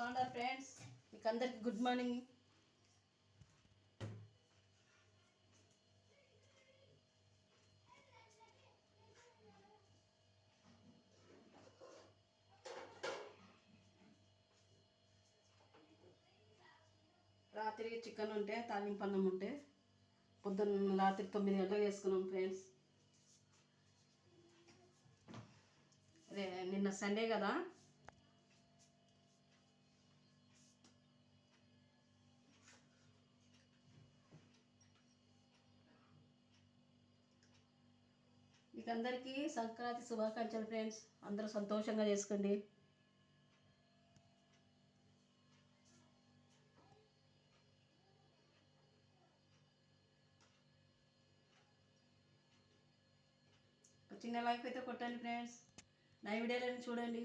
బాగున్నారు ఫ్రెండ్స్? మీకు అందరికి గుడ్ మార్నింగ్. రాత్రి చికెన్ ఉంటే తాలింపు అన్నం ఉంటే పొద్దున్న రాత్రి 9 గంటలకు వేసుకున్నాం ఫ్రెండ్స్. నిన్న సండే కదా, మీకు అందరికీ సంక్రాంతి శుభాకాంక్షలు ఫ్రెండ్స్. అందరూ సంతోషంగా చేసుకోండి. చిన్న లైక్ అయితే కొట్టండి ఫ్రెండ్స్. నా వీడియోలను చూడండి.